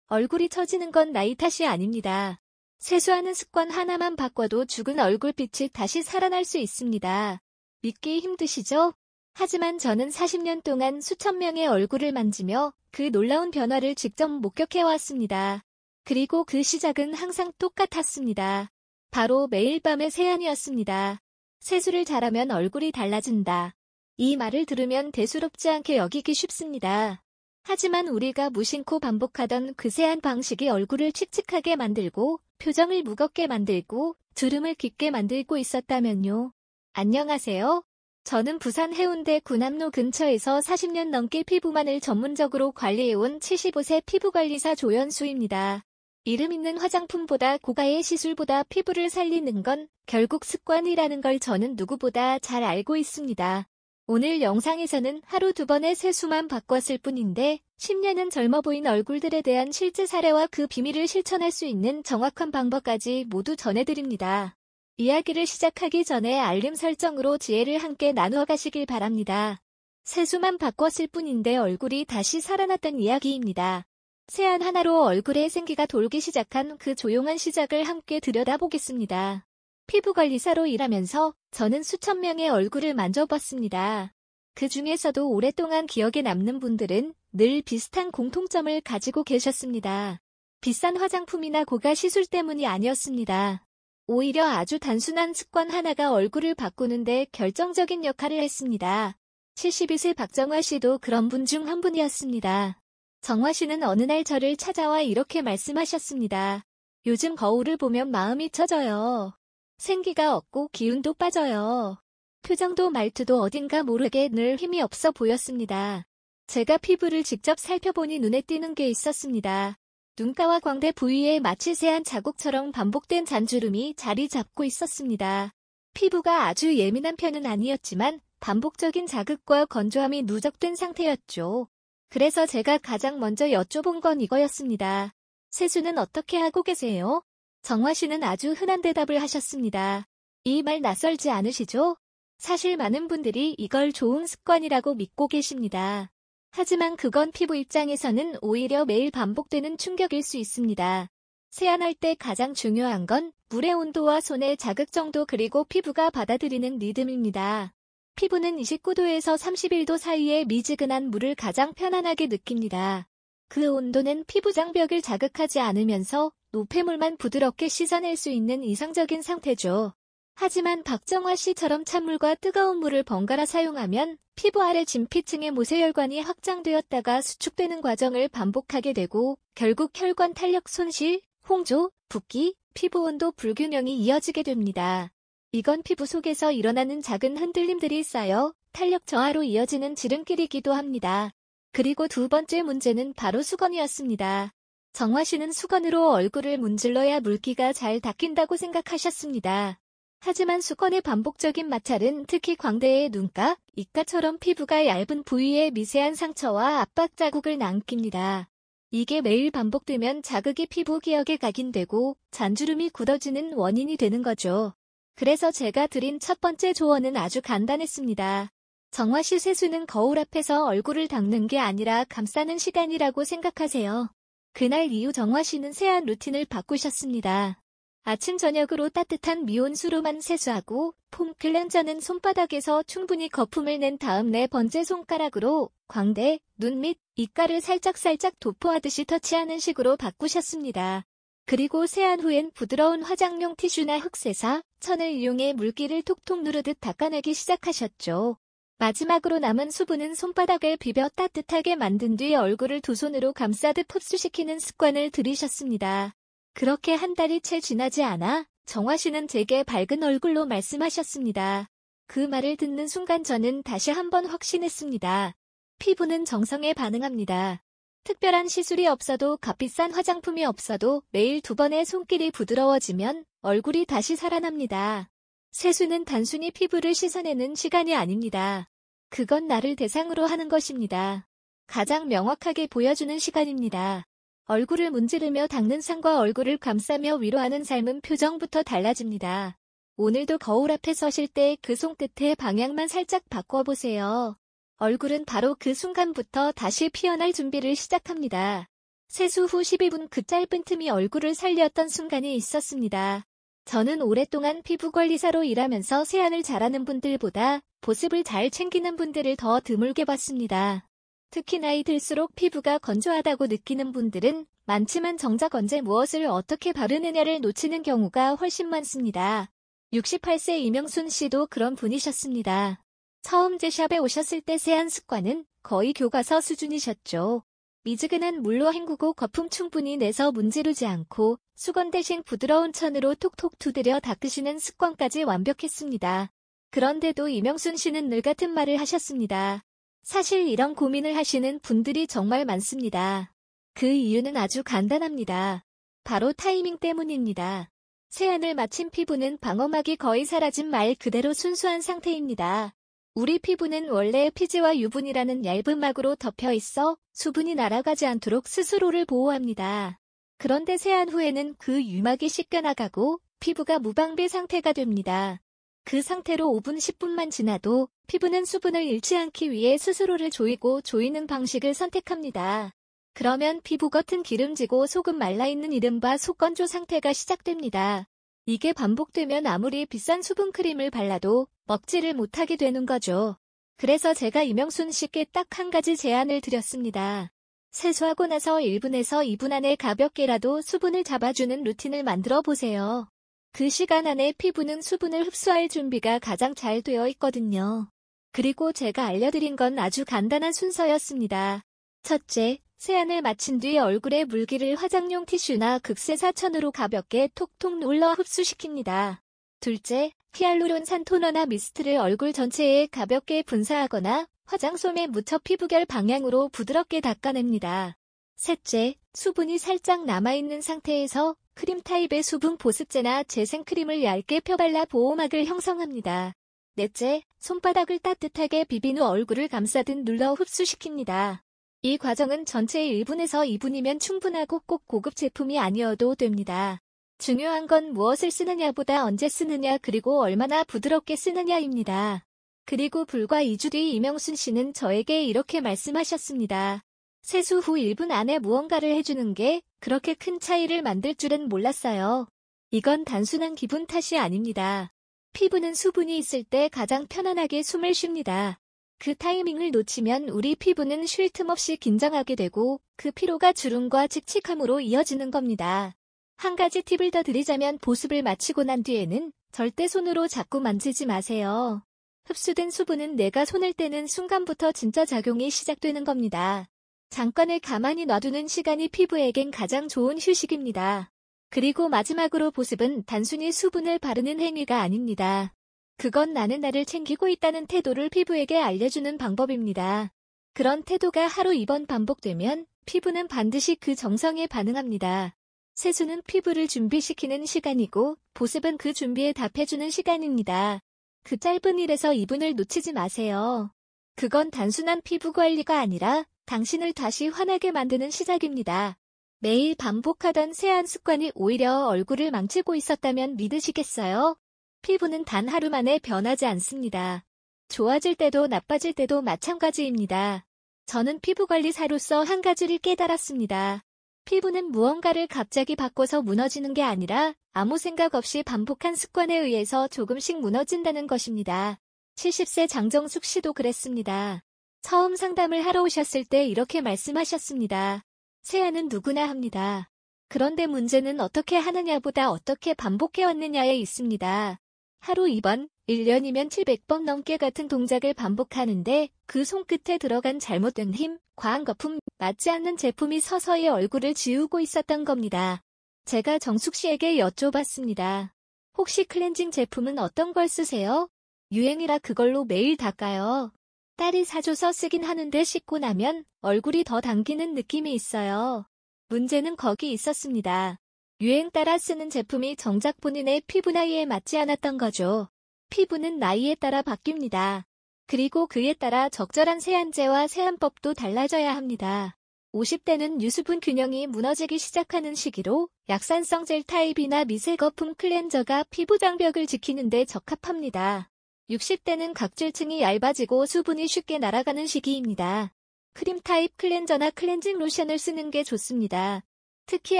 얼굴이 처지는 건 나이 탓이 아닙니다. 세수하는 습관 하나만 바꿔도 죽은 얼굴빛이 다시 살아날 수 있습니다. 믿기 힘드시죠? 하지만 저는 40년 동안 수천 명의 얼굴을 만지며 그 놀라운 변화를 직접 목격해왔습니다. 그리고 그 시작은 항상 똑같았습니다. 바로 매일 밤의 세안이었습니다. 세수를 잘하면 얼굴이 달라진다. 이 말을 들으면 대수롭지 않게 여기기 쉽습니다. 하지만 우리가 무심코 반복하던 그 세안 방식이 얼굴을 칙칙하게 만들고 표정을 무겁게 만들고 주름을 깊게 만들고 있었다면요. 안녕하세요. 저는 부산 해운대 군함로 근처에서 40년 넘게 피부만을 전문적으로 관리해온 75세 피부관리사 조연수입니다. 이름 있는 화장품보다 고가의 시술보다 피부를 살리는 건 결국 습관이라는 걸 저는 누구보다 잘 알고 있습니다. 오늘 영상에서는 하루 2번의 세수만 바꿨을 뿐인데 10년은 젊어 보인 얼굴들에 대한 실제 사례와 그 비밀을 실천할 수 있는 정확한 방법까지 모두 전해드립니다. 이야기를 시작하기 전에 알림 설정으로 지혜를 함께 나누어 가시길 바랍니다. 세수만 바꿨을 뿐인데 얼굴이 다시 살아났던 이야기입니다. 세안 하나로 얼굴에 생기가 돌기 시작한 그 조용한 시작을 함께 들여다보겠습니다. 피부관리사로 일하면서 저는 수천 명의 얼굴을 만져봤습니다. 그 중에서도 오랫동안 기억에 남는 분들은 늘 비슷한 공통점을 가지고 계셨습니다. 비싼 화장품이나 고가 시술 때문이 아니었습니다. 오히려 아주 단순한 습관 하나가 얼굴을 바꾸는데 결정적인 역할을 했습니다. 72세 박정화 씨도 그런 분 중 한 분이었습니다. 정화 씨는 어느 날 저를 찾아와 이렇게 말씀하셨습니다. 요즘 거울을 보면 마음이 처져요. 생기가 없고 기운도 빠져요. 표정도 말투도 어딘가 모르게 늘 힘이 없어 보였습니다. 제가 피부를 직접 살펴보니 눈에 띄는 게 있었습니다. 눈가와 광대 부위에 마치 세안 자국처럼 반복된 잔주름이 자리 잡고 있었습니다. 피부가 아주 예민한 편은 아니었지만 반복적인 자극과 건조함이 누적된 상태였죠. 그래서 제가 가장 먼저 여쭤본 건 이거였습니다. 세수는 어떻게 하고 계세요? 정화 씨는 아주 흔한 대답을 하셨습니다. 이 말 낯설지 않으시죠? 사실 많은 분들이 이걸 좋은 습관이라고 믿고 계십니다. 하지만 그건 피부 입장에서는 오히려 매일 반복되는 충격일 수 있습니다. 세안할 때 가장 중요한 건 물의 온도와 손의 자극 정도 그리고 피부가 받아들이는 리듬입니다. 피부는 29도에서 31도 사이의 미지근한 물을 가장 편안하게 느낍니다. 그 온도는 피부 장벽을 자극하지 않으면서 노폐물만 부드럽게 씻어낼 수 있는 이상적인 상태죠. 하지만 박정화 씨처럼 찬물과 뜨거운 물을 번갈아 사용하면 피부 아래 진피층의 모세혈관이 확장되었다가 수축되는 과정을 반복하게 되고 결국 혈관 탄력 손실, 홍조, 붓기, 피부 온도 불균형이 이어지게 됩니다. 이건 피부 속에서 일어나는 작은 흔들림들이 쌓여 탄력 저하로 이어지는 지름길이기도 합니다. 그리고 두 번째 문제는 바로 수건이었습니다. 정화 씨는 수건으로 얼굴을 문질러야 물기가 잘 닦인다고 생각하셨습니다. 하지만 수건의 반복적인 마찰은 특히 광대의 눈가, 입가처럼 피부가 얇은 부위에 미세한 상처와 압박 자국을 남깁니다. 이게 매일 반복되면 자극이 피부 기역에 각인되고 잔주름이 굳어지는 원인이 되는 거죠. 그래서 제가 드린 첫 번째 조언은 아주 간단했습니다. 정화 씨 세수는 거울 앞에서 얼굴을 닦는 게 아니라 감싸는 시간이라고 생각하세요. 그날 이후 정화 씨는 세안 루틴을 바꾸셨습니다. 아침 저녁으로 따뜻한 미온수로만 세수하고 폼 클렌저는 손바닥에서 충분히 거품을 낸 다음 네 번째 손가락으로 광대, 눈 및 입가를 살짝살짝 도포하듯이 터치하는 식으로 바꾸셨습니다. 그리고 세안 후엔 부드러운 화장용 티슈나 흑세사, 천을 이용해 물기를 톡톡 누르듯 닦아내기 시작하셨죠. 마지막으로 남은 수분은 손바닥을 비벼 따뜻하게 만든 뒤 얼굴을 두 손으로 감싸듯 흡수시키는 습관을 들이셨습니다. 그렇게 한 달이 채 지나지 않아 정화 씨는 제게 밝은 얼굴로 말씀하셨습니다. 그 말을 듣는 순간 저는 다시 한번 확신했습니다. 피부는 정성에 반응합니다. 특별한 시술이 없어도 값비싼 화장품이 없어도 매일 2번의 손길이 부드러워지면 얼굴이 다시 살아납니다. 세수는 단순히 피부를 씻어내는 시간이 아닙니다. 그건 나를 대상으로 하는 것입니다. 가장 명확하게 보여주는 시간입니다. 얼굴을 문지르며 닦는 삶과 얼굴을 감싸며 위로하는 삶은 표정부터 달라집니다. 오늘도 거울 앞에 서실 때 그 손끝의 방향만 살짝 바꿔보세요. 얼굴은 바로 그 순간부터 다시 피어날 준비를 시작합니다. 세수 후 12분 그 짧은 틈이 얼굴을 살렸던 순간이 있었습니다. 저는 오랫동안 피부관리사로 일하면서 세안을 잘하는 분들보다 보습을 잘 챙기는 분들을 더 드물게 봤습니다. 특히 나이 들수록 피부가 건조하다고 느끼는 분들은 많지만 정작 언제 무엇을 어떻게 바르느냐를 놓치는 경우가 훨씬 많습니다. 68세 이명순 씨도 그런 분이셨습니다. 처음 제 샵에 오셨을 때 세안 습관은 거의 교과서 수준이셨죠. 미지근한 물로 헹구고 거품 충분히 내서 문지르지 않고 수건 대신 부드러운 천으로 톡톡 두드려 닦으시는 습관까지 완벽했습니다. 그런데도 이명순 씨는 늘 같은 말을 하셨습니다. 사실 이런 고민을 하시는 분들이 정말 많습니다. 그 이유는 아주 간단합니다. 바로 타이밍 때문입니다. 세안을 마친 피부는 방어막이 거의 사라진 말 그대로 순수한 상태입니다. 우리 피부는 원래 피지와 유분이라는 얇은 막으로 덮여 있어 수분이 날아가지 않도록 스스로를 보호합니다. 그런데 세안 후에는 그 유막이 씻겨나가고 피부가 무방비 상태가 됩니다. 그 상태로 5분 10분만 지나도 피부는 수분을 잃지 않기 위해 스스로를 조이고 조이는 방식을 선택합니다. 그러면 피부 겉은 기름지고 속은 말라있는 이른바 속건조 상태가 시작됩니다. 이게 반복되면 아무리 비싼 수분크림을 발라도 먹지를 못하게 되는 거죠. 그래서 제가 이명순 씨께 딱 한 가지 제안을 드렸습니다. 세수하고 나서 1분에서 2분 안에 가볍게라도 수분을 잡아주는 루틴을 만들어 보세요. 그 시간 안에 피부는 수분을 흡수할 준비가 가장 잘 되어 있거든요. 그리고 제가 알려드린 건 아주 간단한 순서였습니다. 첫째, 세안을 마친 뒤 얼굴에 물기를 화장용 티슈나 극세사천으로 가볍게 톡톡 눌러 흡수시킵니다. 둘째, 히알루론산 토너나 미스트를 얼굴 전체에 가볍게 분사하거나 화장솜에 묻혀 피부결 방향으로 부드럽게 닦아냅니다. 셋째, 수분이 살짝 남아있는 상태에서 크림 타입의 수분 보습제나 재생크림을 얇게 펴발라 보호막을 형성합니다. 넷째, 손바닥을 따뜻하게 비빈 후 얼굴을 감싸듯 눌러 흡수시킵니다. 이 과정은 전체 1분에서 2분이면 충분하고 꼭 고급 제품이 아니어도 됩니다. 중요한 건 무엇을 쓰느냐보다 언제 쓰느냐 그리고 얼마나 부드럽게 쓰느냐입니다. 그리고 불과 2주 뒤 이명순 씨는 저에게 이렇게 말씀하셨습니다. 세수 후 1분 안에 무언가를 해주는 게 그렇게 큰 차이를 만들 줄은 몰랐어요. 이건 단순한 기분 탓이 아닙니다. 피부는 수분이 있을 때 가장 편안하게 숨을 쉽니다. 그 타이밍을 놓치면 우리 피부는 쉴 틈 없이 긴장하게 되고 그 피로가 주름과 칙칙함으로 이어지는 겁니다. 한 가지 팁을 더 드리자면 보습을 마치고 난 뒤에는 절대 손으로 자꾸 만지지 마세요. 흡수된 수분은 내가 손을 떼는 순간부터 진짜 작용이 시작되는 겁니다. 잠깐을 가만히 놔두는 시간이 피부에겐 가장 좋은 휴식입니다. 그리고 마지막으로 보습은 단순히 수분을 바르는 행위가 아닙니다. 그건 나는 나를 챙기고 있다는 태도를 피부에게 알려주는 방법입니다. 그런 태도가 하루 2번 반복되면 피부는 반드시 그 정성에 반응합니다. 세수는 피부를 준비시키는 시간이고 보습은 그 준비에 답해주는 시간입니다. 그 짧은 1에서 2분을 놓치지 마세요. 그건 단순한 피부 관리가 아니라 당신을 다시 환하게 만드는 시작입니다. 매일 반복하던 세안 습관이 오히려 얼굴을 망치고 있었다면 믿으시겠어요? 피부는 단 하루 만에 변하지 않습니다. 좋아질 때도 나빠질 때도 마찬가지입니다. 저는 피부관리사로서 한 가지를 깨달았습니다. 피부는 무언가를 갑자기 바꿔서 무너지는 게 아니라 아무 생각 없이 반복한 습관에 의해서 조금씩 무너진다는 것입니다. 70세 장정숙 씨도 그랬습니다. 처음 상담을 하러 오셨을 때 이렇게 말씀하셨습니다. 세안은 누구나 합니다. 그런데 문제는 어떻게 하느냐보다 어떻게 반복해왔느냐에 있습니다. 하루 2번, 1년이면 700번 넘게 같은 동작을 반복하는데 그 손끝에 들어간 잘못된 힘, 과한 거품, 맞지 않는 제품이 서서히 얼굴을 지우고 있었던 겁니다. 제가 정숙 씨에게 여쭤봤습니다. 혹시 클렌징 제품은 어떤 걸 쓰세요? 유행이라 그걸로 매일 닦아요. 딸이 사줘서 쓰긴 하는데 씻고 나면 얼굴이 더 당기는 느낌이 있어요. 문제는 거기 있었습니다. 유행 따라 쓰는 제품이 정작 본인의 피부 나이에 맞지 않았던 거죠. 피부는 나이에 따라 바뀝니다. 그리고 그에 따라 적절한 세안제와 세안법도 달라져야 합니다. 50대는 유수분 균형이 무너지기 시작하는 시기로 약산성 젤 타입이나 미세 거품 클렌저가 피부 장벽을 지키는 데 적합합니다. 60대는 각질층이 얇아지고 수분이 쉽게 날아가는 시기입니다. 크림 타입 클렌저나 클렌징 로션을 쓰는 게 좋습니다. 특히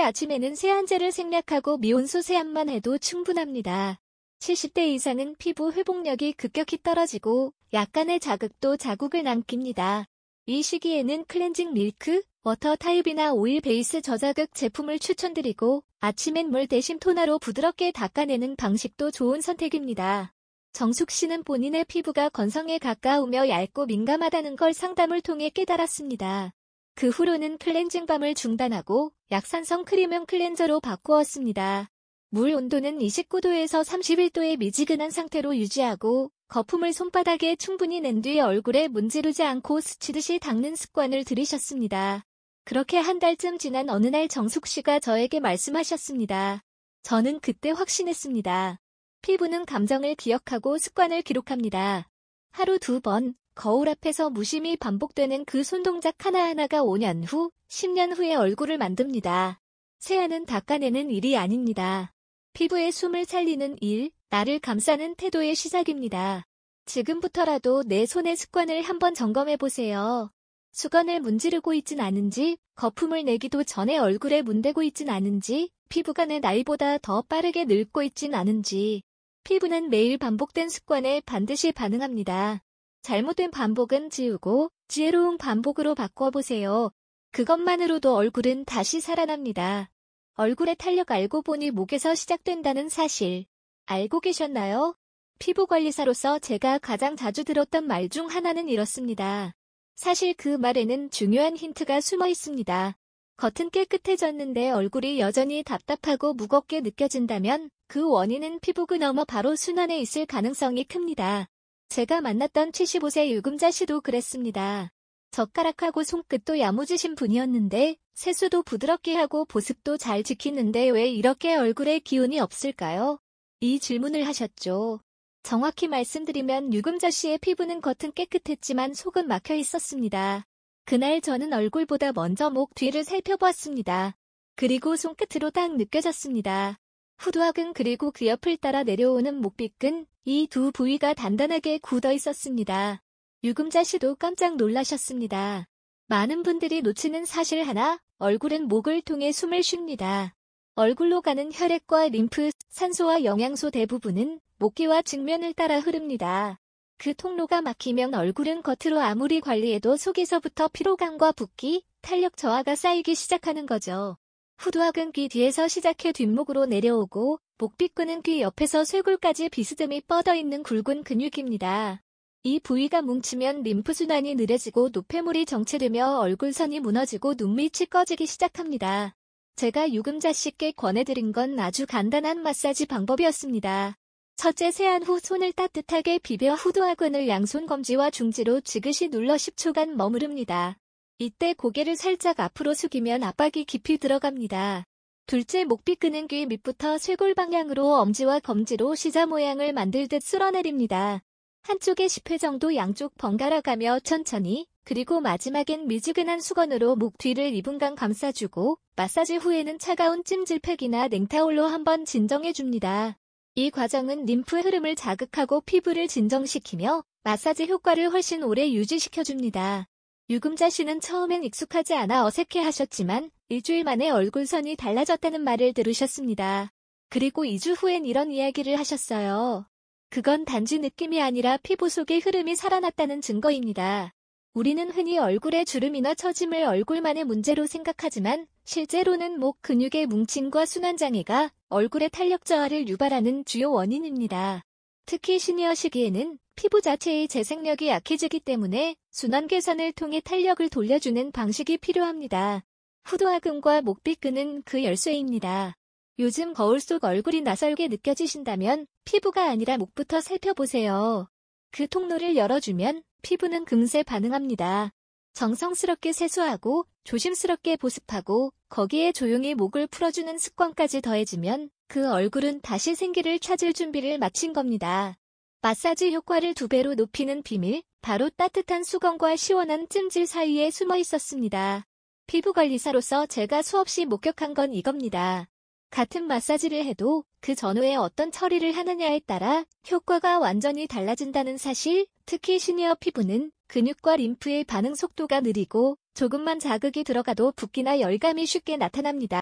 아침에는 세안제를 생략하고 미온수 세안만 해도 충분합니다. 70대 이상은 피부 회복력이 급격히 떨어지고 약간의 자극도 자국을 남깁니다. 이 시기에는 클렌징 밀크, 워터 타입이나 오일 베이스 저자극 제품을 추천드리고 아침엔 물 대신 토너로 부드럽게 닦아내는 방식도 좋은 선택입니다. 정숙 씨는 본인의 피부가 건성에 가까우며 얇고 민감하다는 걸 상담을 통해 깨달았습니다. 그 후로는 클렌징밤을 중단하고 약산성 크림형 클렌저로 바꾸었습니다. 물 온도는 29도에서 31도의 미지근한 상태로 유지하고 거품을 손바닥에 충분히 낸 뒤 얼굴에 문지르지 않고 스치듯이 닦는 습관을 들이셨습니다. 그렇게 한 달쯤 지난 어느 날 정숙 씨가 저에게 말씀하셨습니다. 저는 그때 확신했습니다. 피부는 감정을 기억하고 습관을 기록합니다. 하루 2번, 거울 앞에서 무심히 반복되는 그 손동작 하나하나가 5년 후, 10년 후의 얼굴을 만듭니다. 세안은 닦아내는 일이 아닙니다. 피부의 숨을 살리는 일, 나를 감싸는 태도의 시작입니다. 지금부터라도 내 손의 습관을 한번 점검해보세요. 수건을 문지르고 있진 않은지, 거품을 내기도 전에 얼굴에 문대고 있진 않은지, 피부가 내 나이보다 더 빠르게 늙고 있진 않은지. 피부는 매일 반복된 습관에 반드시 반응합니다. 잘못된 반복은 지우고 지혜로운 반복으로 바꿔보세요. 그것만으로도 얼굴은 다시 살아납니다. 얼굴의 탄력 알고 보니 목에서 시작된다는 사실. 알고 계셨나요? 피부관리사로서 제가 가장 자주 들었던 말 중 하나는 이렇습니다. 사실 그 말에는 중요한 힌트가 숨어 있습니다. 겉은 깨끗해졌는데 얼굴이 여전히 답답하고 무겁게 느껴진다면 그 원인은 피부구 너머 바로 순환에 있을 가능성이 큽니다. 제가 만났던 75세 유금자 씨도 그랬습니다. 젓가락하고 손끝도 야무지신 분이었는데 세수도 부드럽게 하고 보습도 잘 지키는데 왜 이렇게 얼굴에 기운이 없을까요? 이 질문을 하셨죠. 정확히 말씀드리면 유금자 씨의 피부는 겉은 깨끗했지만 속은 막혀 있었습니다. 그날 저는 얼굴보다 먼저 목 뒤를 살펴보았습니다. 그리고 손끝으로 딱 느껴졌습니다. 후두하근 그리고 그 옆을 따라 내려오는 목빗근, 이 두 부위가 단단하게 굳어 있었습니다. 유금자 씨도 깜짝 놀라셨습니다. 많은 분들이 놓치는 사실 하나, 얼굴은 목을 통해 숨을 쉽니다. 얼굴로 가는 혈액과 림프, 산소와 영양소 대부분은 목기와 측면을 따라 흐릅니다. 그 통로가 막히면 얼굴은 겉으로 아무리 관리해도 속에서부터 피로감과 붓기, 탄력 저하가 쌓이기 시작하는 거죠. 후두하근 귀 뒤에서 시작해 뒷목으로 내려오고 목빗근은 귀 옆에서 쇄골까지 비스듬히 뻗어있는 굵은 근육입니다. 이 부위가 뭉치면 림프순환이 느려지고 노폐물이 정체되며 얼굴선이 무너지고 눈밑이 꺼지기 시작합니다. 제가 유금자 씨께 권해드린 건 아주 간단한 마사지 방법이었습니다. 첫째, 세안 후 손을 따뜻하게 비벼 후두하근을 양손 검지와 중지로 지그시 눌러 10초간 머무릅니다. 이때 고개를 살짝 앞으로 숙이면 압박이 깊이 들어갑니다. 둘째, 목빗근은 귀 밑부터 쇄골 방향으로 엄지와 검지로 시자 모양을 만들듯 쓸어내립니다. 한쪽에 10회 정도 양쪽 번갈아 가며 천천히, 그리고 마지막엔 미지근한 수건으로 목 뒤를 2분간 감싸주고 마사지 후에는 차가운 찜질팩이나 냉타올로 한번 진정해줍니다. 이 과정은 림프 흐름을 자극하고 피부를 진정시키며 마사지 효과를 훨씬 오래 유지시켜줍니다. 유금자 씨는 처음엔 익숙하지 않아 어색해하셨지만 일주일 만에 얼굴선이 달라졌다는 말을 들으셨습니다. 그리고 2주 후엔 이런 이야기를 하셨어요. 그건 단지 느낌이 아니라 피부 속의 흐름이 살아났다는 증거입니다. 우리는 흔히 얼굴에 주름이나 처짐을 얼굴만의 문제로 생각하지만 실제로는 목 근육의 뭉침과 순환장애가 얼굴의 탄력 저하를 유발하는 주요 원인입니다. 특히 시니어 시기에는 피부 자체의 재생력이 약해지기 때문에 순환 개선을 통해 탄력을 돌려주는 방식이 필요합니다. 후두하근과 목빗근은 그 열쇠입니다. 요즘 거울 속 얼굴이 낯설게 느껴지신다면 피부가 아니라 목부터 살펴보세요. 그 통로를 열어주면 피부는 금세 반응합니다. 정성스럽게 세수하고 조심스럽게 보습하고 거기에 조용히 목을 풀어주는 습관까지 더해지면 그 얼굴은 다시 생기를 찾을 준비를 마친 겁니다. 마사지 효과를 2배로 높이는 비밀, 바로 따뜻한 수건과 시원한 찜질 사이에 숨어 있었습니다. 피부관리사로서 제가 수없이 목격한 건 이겁니다. 같은 마사지를 해도 그 전후에 어떤 처리를 하느냐에 따라 효과가 완전히 달라진다는 사실, 특히 시니어 피부는 근육과 림프의 반응 속도가 느리고 조금만 자극이 들어가도 붓기나 열감이 쉽게 나타납니다.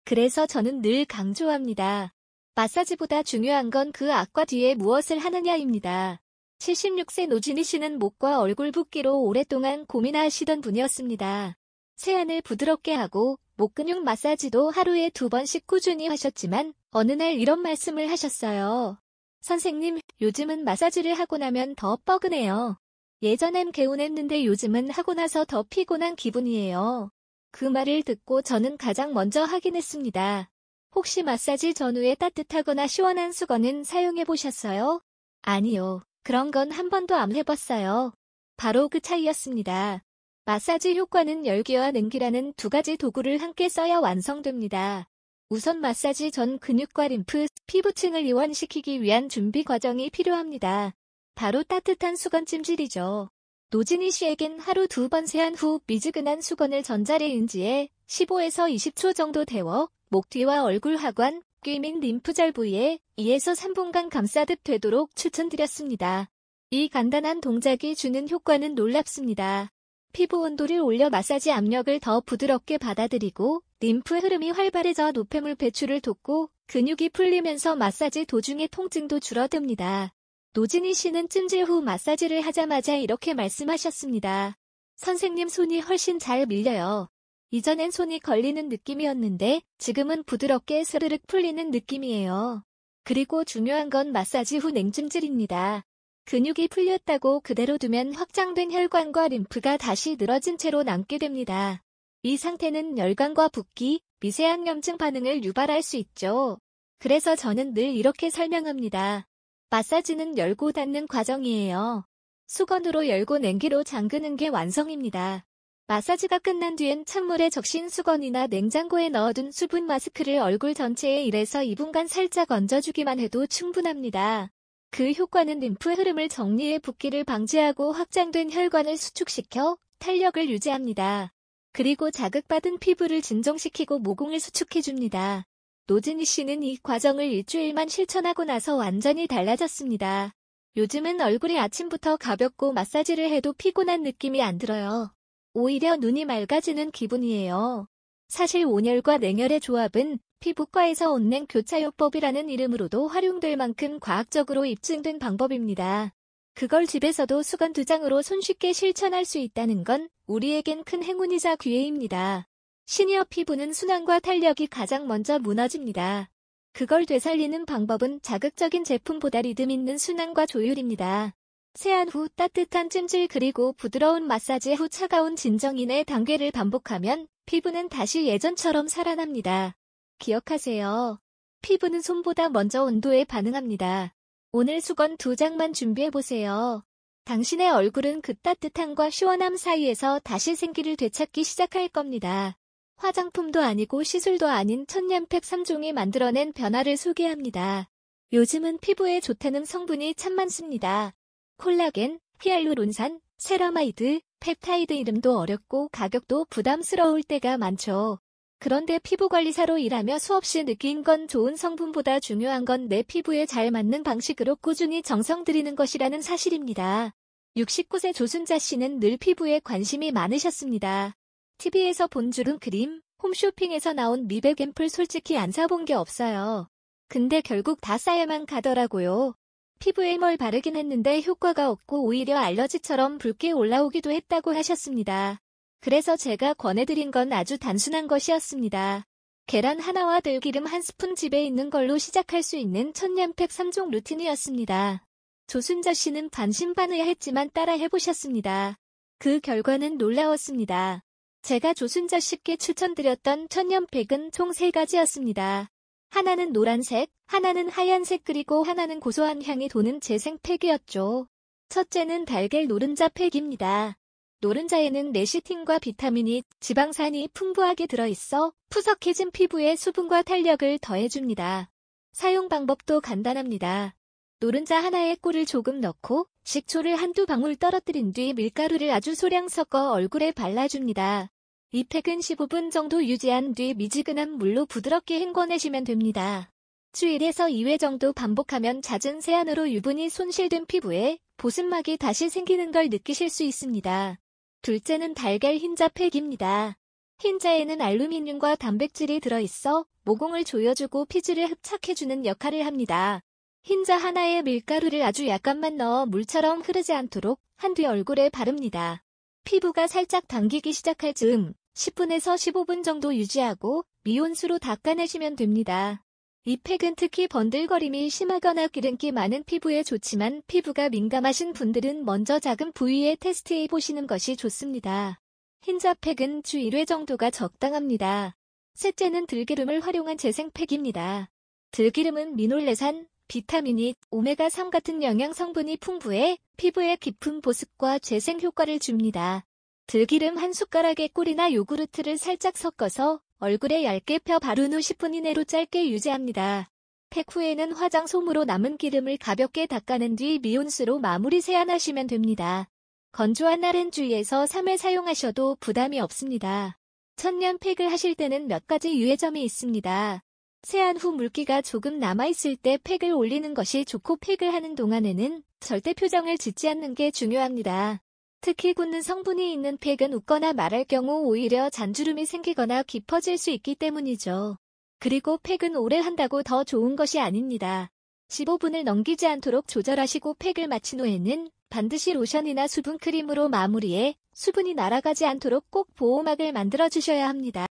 그래서 저는 늘 강조합니다. 마사지보다 중요한 건 그 앞과 뒤에 무엇을 하느냐입니다. 76세 노진희 씨는 목과 얼굴 붓기로 오랫동안 고민하시던 분이었습니다. 세안을 부드럽게 하고 목 근육 마사지도 하루에 2번씩 꾸준히 하셨지만 어느 날 이런 말씀을 하셨어요. 선생님, 요즘은 마사지를 하고 나면 더 뻐근해요. 예전엔 개운했는데 요즘은 하고 나서 더 피곤한 기분이에요. 그 말을 듣고 저는 가장 먼저 확인했습니다. 혹시 마사지 전후에 따뜻하거나 시원한 수건은 사용해 보셨어요? 아니요. 그런 건 한 번도 안 해봤어요. 바로 그 차이였습니다. 마사지 효과는 열기와 냉기라는 두 가지 도구를 함께 써야 완성됩니다. 우선 마사지 전 근육과 림프, 피부층을 이완시키기 위한 준비 과정이 필요합니다. 바로 따뜻한 수건 찜질이죠. 노진희 씨에겐 하루 2번 세안 후 미지근한 수건을 전자레인지에 15에서 20초 정도 데워 목 뒤와 얼굴 하관, 귀 및 림프절 부위에 2에서 3분간 감싸듯 되도록 추천드렸습니다. 이 간단한 동작이 주는 효과는 놀랍습니다. 피부 온도를 올려 마사지 압력을 더 부드럽게 받아들이고 림프 흐름이 활발해져 노폐물 배출을 돕고 근육이 풀리면서 마사지 도중의 통증도 줄어듭니다. 노진희 씨는 찜질 후 마사지를 하자마자 이렇게 말씀하셨습니다. 선생님, 손이 훨씬 잘 밀려요. 이전엔 손이 걸리는 느낌이었는데 지금은 부드럽게 스르륵 풀리는 느낌이에요. 그리고 중요한 건 마사지 후 냉찜질입니다. 근육이 풀렸다고 그대로 두면 확장된 혈관과 림프가 다시 늘어진 채로 남게 됩니다. 이 상태는 열감과 붓기, 미세한 염증 반응을 유발할 수 있죠. 그래서 저는 늘 이렇게 설명합니다. 마사지는 열고 닫는 과정이에요. 수건으로 열고 냉기로 잠그는 게 완성입니다. 마사지가 끝난 뒤엔 찬물에 적신 수건이나 냉장고에 넣어둔 수분 마스크를 얼굴 전체에 1에서 2분간 살짝 얹어주기만 해도 충분합니다. 그 효과는 림프 흐름을 정리해 붓기를 방지하고 확장된 혈관을 수축시켜 탄력을 유지합니다. 그리고 자극받은 피부를 진정시키고 모공을 수축해줍니다. 노진희 씨는 이 과정을 일주일만 실천하고 나서 완전히 달라졌습니다. 요즘은 얼굴이 아침부터 가볍고 마사지를 해도 피곤한 느낌이 안 들어요. 오히려 눈이 맑아지는 기분이에요. 사실 온열과 냉열의 조합은 피부과에서 온냉 교차요법이라는 이름으로도 활용될 만큼 과학적으로 입증된 방법입니다. 그걸 집에서도 수건 2장으로 손쉽게 실천할 수 있다는 건 우리에겐 큰 행운이자 기회입니다. 시니어 피부는 순환과 탄력이 가장 먼저 무너집니다. 그걸 되살리는 방법은 자극적인 제품보다 리듬 있는 순환과 조율입니다. 세안 후 따뜻한 찜질 그리고 부드러운 마사지 후 차가운 진정인의 단계를 반복하면 피부는 다시 예전처럼 살아납니다. 기억하세요. 피부는 손보다 먼저 온도에 반응합니다. 오늘 수건 2장만 준비해보세요. 당신의 얼굴은 그 따뜻함과 시원함 사이에서 다시 생기를 되찾기 시작할 겁니다. 화장품도 아니고 시술도 아닌 천년팩 3종이 만들어낸 변화를 소개합니다. 요즘은 피부에 좋다는 성분이 참 많습니다. 콜라겐, 히알루론산, 세라마이드, 펩타이드 이름도 어렵고 가격도 부담스러울 때가 많죠. 그런데 피부관리사로 일하며 수없이 느낀 건 좋은 성분보다 중요한 건 내 피부에 잘 맞는 방식으로 꾸준히 정성 들이는 것이라는 사실입니다. 69세 조순자 씨는 늘 피부에 관심이 많으셨습니다. TV에서 본 주름 크림, 홈쇼핑에서 나온 미백 앰플 솔직히 안 사본 게 없어요. 근데 결국 다 싸야만 가더라고요. 피부에 뭘 바르긴 했는데 효과가 없고 오히려 알러지처럼 붉게 올라오기도 했다고 하셨습니다. 그래서 제가 권해드린 건 아주 단순한 것이었습니다. 계란 하나와 들기름 1스푼 집에 있는 걸로 시작할 수 있는 천년팩 3종 루틴이었습니다. 조순자 씨는 반신반의했지만 따라 해보셨습니다. 그 결과는 놀라웠습니다. 제가 조순자 씨께 추천드렸던 천년팩은 총 3가지였습니다. 하나는 노란색, 하나는 하얀색 그리고 하나는 고소한 향이 도는 재생팩이었죠. 첫째는 달걀 노른자 팩입니다. 노른자에는 레시틴과 비타민이, 지방산이 풍부하게 들어있어 푸석해진 피부에 수분과 탄력을 더해줍니다. 사용 방법도 간단합니다. 노른자 하나에 꿀을 조금 넣고 식초를 한두 방울 떨어뜨린 뒤 밀가루를 아주 소량 섞어 얼굴에 발라줍니다. 이 팩은 15분 정도 유지한 뒤 미지근한 물로 부드럽게 헹궈내시면 됩니다. 주일에서 2회 정도 반복하면 잦은 세안으로 유분이 손실된 피부에 보습막이 다시 생기는 걸 느끼실 수 있습니다. 둘째는 달걀 흰자팩입니다. 흰자에는 알루미늄과 단백질이 들어있어 모공을 조여주고 피지를 흡착해주는 역할을 합니다. 흰자 하나에 밀가루를 아주 약간만 넣어 물처럼 흐르지 않도록 한 뒤 얼굴에 바릅니다. 피부가 살짝 당기기 시작할 즈음 10분에서 15분 정도 유지하고 미온수로 닦아내시면 됩니다. 이 팩은 특히 번들거림이 심하거나 기름기 많은 피부에 좋지만 피부가 민감하신 분들은 먼저 작은 부위에 테스트해 보시는 것이 좋습니다. 흰자팩은 주 1회 정도가 적당합니다. 셋째는 들기름을 활용한 재생팩입니다. 들기름은 미놀레산, 비타민이, 오메가3 같은 영양성분이 풍부해 피부에 깊은 보습과 재생 효과를 줍니다. 들기름 한 숟가락에 꿀이나 요구르트를 살짝 섞어서 얼굴에 얇게 펴 바른 후 10분 이내로 짧게 유지합니다. 팩 후에는 화장솜으로 남은 기름을 가볍게 닦아낸 뒤 미온수로 마무리 세안하시면 됩니다. 건조한 날은 주의해서 3회 사용하셔도 부담이 없습니다. 천년 팩을 하실 때는 몇 가지 유의점이 있습니다. 세안 후 물기가 조금 남아있을 때 팩을 올리는 것이 좋고 팩을 하는 동안에는 절대 표정을 짓지 않는 게 중요합니다. 특히 굳는 성분이 있는 팩은 웃거나 말할 경우 오히려 잔주름이 생기거나 깊어질 수 있기 때문이죠. 그리고 팩은 오래 한다고 더 좋은 것이 아닙니다. 15분을 넘기지 않도록 조절하시고 팩을 마친 후에는 반드시 로션이나 수분크림으로 마무리해 수분이 날아가지 않도록 꼭 보호막을 만들어주셔야 합니다.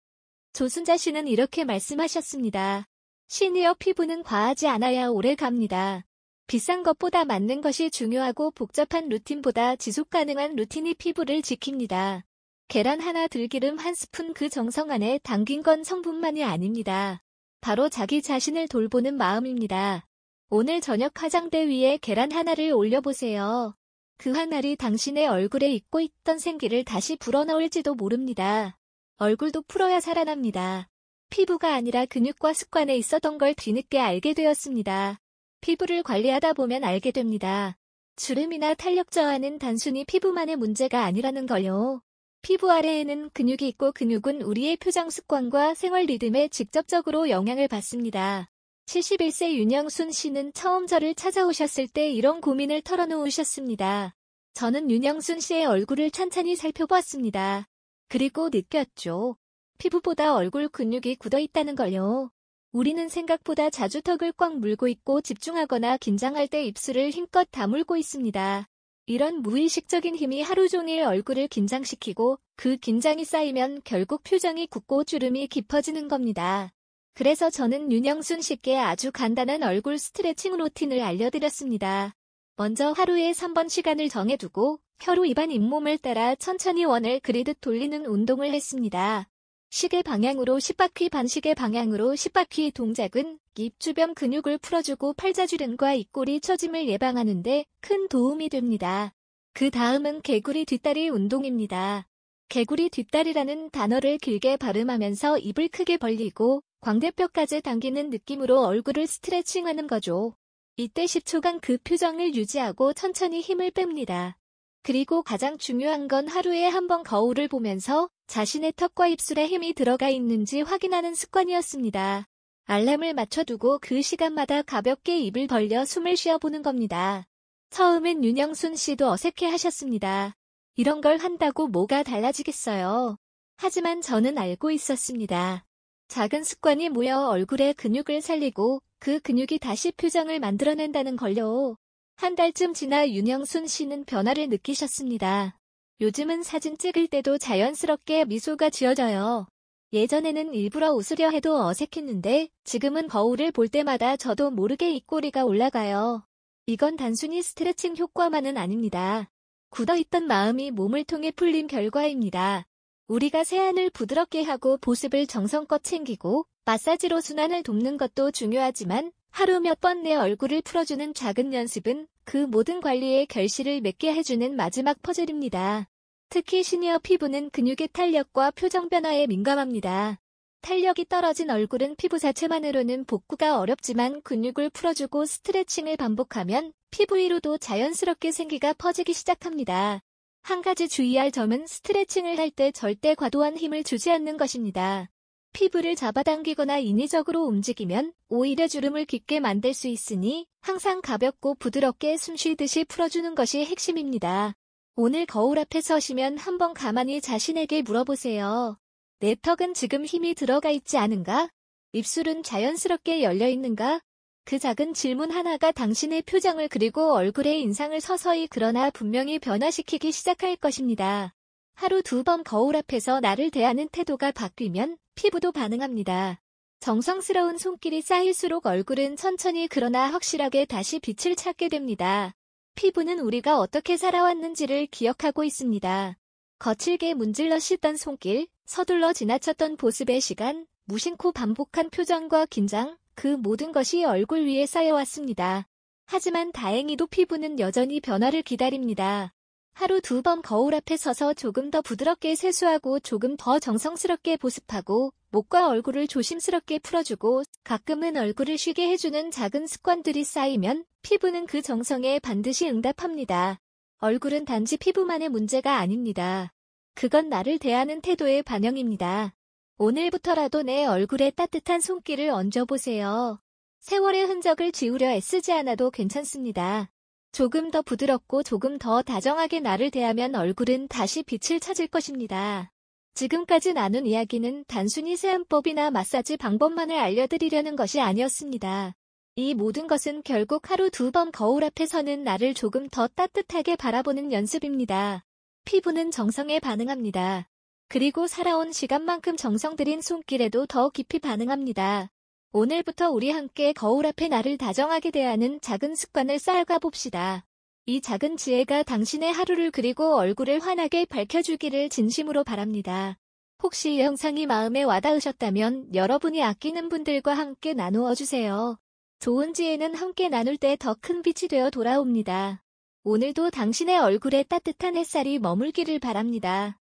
조순자 씨는 이렇게 말씀하셨습니다. 시니어 피부는 과하지 않아야 오래 갑니다. 비싼 것보다 맞는 것이 중요하고 복잡한 루틴보다 지속 가능한 루틴이 피부를 지킵니다. 계란 하나 들기름 한 스푼 그 정성 안에 담긴 건 성분만이 아닙니다. 바로 자기 자신을 돌보는 마음입니다. 오늘 저녁 화장대 위에 계란 하나를 올려보세요. 그 한 알이 당신의 얼굴에 잊고 있던 생기를 다시 불어넣을지도 모릅니다. 얼굴도 풀어야 살아납니다. 피부가 아니라 근육과 습관에 있었던 걸 뒤늦게 알게 되었습니다. 피부를 관리하다 보면 알게 됩니다. 주름이나 탄력 저하는 단순히 피부만의 문제가 아니라는 걸요. 피부 아래에는 근육이 있고 근육은 우리의 표정 습관과 생활 리듬에 직접적으로 영향을 받습니다. 71세 윤영순 씨는 처음 저를 찾아오셨을 때 이런 고민을 털어놓으셨습니다. 저는 윤영순 씨의 얼굴을 찬찬히 살펴보았습니다. 그리고 느꼈죠. 피부보다 얼굴 근육이 굳어있다는 걸요. 우리는 생각보다 자주 턱을 꽉 물고 있고 집중하거나 긴장할 때 입술을 힘껏 다물고 있습니다. 이런 무의식적인 힘이 하루 종일 얼굴을 긴장시키고 그 긴장이 쌓이면 결국 표정이 굳고 주름이 깊어지는 겁니다. 그래서 저는 윤영순 씨께 아주 간단한 얼굴 스트레칭 루틴을 알려드렸습니다. 먼저 하루에 3번 시간을 정해두고 혀로 입안 잇몸을 따라 천천히 원을 그리듯 돌리는 운동을 했습니다. 시계 방향으로 10바퀴 반시계 방향으로 10바퀴 동작은 입 주변 근육을 풀어주고 팔자주름과 입꼬리 처짐을 예방하는 데 큰 도움이 됩니다. 그 다음은 개구리 뒷다리 운동입니다. 개구리 뒷다리라는 단어를 길게 발음하면서 입을 크게 벌리고 광대뼈까지 당기는 느낌으로 얼굴을 스트레칭하는 거죠. 이때 10초간 그 표정을 유지하고 천천히 힘을 뺍니다. 그리고 가장 중요한 건 하루에 한 번 거울을 보면서 자신의 턱과 입술에 힘이 들어가 있는지 확인하는 습관이었습니다. 알람을 맞춰두고 그 시간마다 가볍게 입을 벌려 숨을 쉬어보는 겁니다. 처음엔 윤영순 씨도 어색해 하셨습니다. 이런 걸 한다고 뭐가 달라지겠어요. 하지만 저는 알고 있었습니다. 작은 습관이 모여 얼굴에 근육을 살리고 그 근육이 다시 표정을 만들어낸다는 걸요. 한 달쯤 지나 윤영순 씨는 변화를 느끼셨습니다. 요즘은 사진 찍을 때도 자연스럽게 미소가 지어져요. 예전에는 일부러 웃으려 해도 어색했는데 지금은 거울을 볼 때마다 저도 모르게 입꼬리가 올라가요. 이건 단순히 스트레칭 효과만은 아닙니다. 굳어있던 마음이 몸을 통해 풀린 결과입니다. 우리가 세안을 부드럽게 하고 보습을 정성껏 챙기고 마사지로 순환을 돕는 것도 중요하지만 하루 몇 번 내 얼굴을 풀어주는 작은 연습은 그 모든 관리에 결실을 맺게 해주는 마지막 퍼즐입니다. 특히 시니어 피부는 근육의 탄력과 표정 변화에 민감합니다. 탄력이 떨어진 얼굴은 피부 자체만으로는 복구가 어렵지만 근육을 풀어주고 스트레칭을 반복하면 피부 위로도 자연스럽게 생기가 퍼지기 시작합니다. 한 가지 주의할 점은 스트레칭을 할 때 절대 과도한 힘을 주지 않는 것입니다. 피부를 잡아당기거나 인위적으로 움직이면 오히려 주름을 깊게 만들 수 있으니 항상 가볍고 부드럽게 숨쉬듯이 풀어주는 것이 핵심입니다. 오늘 거울 앞에 서시면 한번 가만히 자신에게 물어보세요. 내 턱은 지금 힘이 들어가 있지 않은가? 입술은 자연스럽게 열려 있는가? 그 작은 질문 하나가 당신의 표정을 그리고 얼굴의 인상을 서서히 그러나 분명히 변화시키기 시작할 것입니다. 하루 2번 거울 앞에서 나를 대하는 태도가 바뀌면 피부도 반응합니다. 정성스러운 손길이 쌓일수록 얼굴은 천천히 그러나 확실하게 다시 빛을 찾게 됩니다. 피부는 우리가 어떻게 살아왔는지를 기억하고 있습니다. 거칠게 문질러 씻던 손길, 서둘러 지나쳤던 보습의 시간, 무심코 반복한 표정과 긴장, 그 모든 것이 얼굴 위에 쌓여왔습니다. 하지만 다행히도 피부는 여전히 변화를 기다립니다. 하루 2번 거울 앞에 서서 조금 더 부드럽게 세수하고 조금 더 정성스럽게 보습하고 목과 얼굴을 조심스럽게 풀어주고 가끔은 얼굴을 쉬게 해주는 작은 습관들이 쌓이면 피부는 그 정성에 반드시 응답합니다. 얼굴은 단지 피부만의 문제가 아닙니다. 그건 나를 대하는 태도의 반영입니다. 오늘부터라도 내 얼굴에 따뜻한 손길을 얹어보세요. 세월의 흔적을 지우려 애쓰지 않아도 괜찮습니다. 조금 더 부드럽고 조금 더 다정하게 나를 대하면 얼굴은 다시 빛을 찾을 것입니다. 지금까지 나눈 이야기는 단순히 세안법이나 마사지 방법만을 알려드리려는 것이 아니었습니다. 이 모든 것은 결국 하루 2번 거울 앞에 서는 나를 조금 더 따뜻하게 바라보는 연습입니다. 피부는 정성에 반응합니다. 그리고 살아온 시간만큼 정성 들인 손길에도 더 깊이 반응합니다. 오늘부터 우리 함께 거울 앞에 나를 다정하게 대하는 작은 습관을 쌓아가 봅시다. 이 작은 지혜가 당신의 하루를 그리고 얼굴을 환하게 밝혀주기를 진심으로 바랍니다. 혹시 이 영상이 마음에 와닿으셨다면 여러분이 아끼는 분들과 함께 나누어 주세요. 좋은 지혜는 함께 나눌 때 더 큰 빛이 되어 돌아옵니다. 오늘도 당신의 얼굴에 따뜻한 햇살이 머물기를 바랍니다.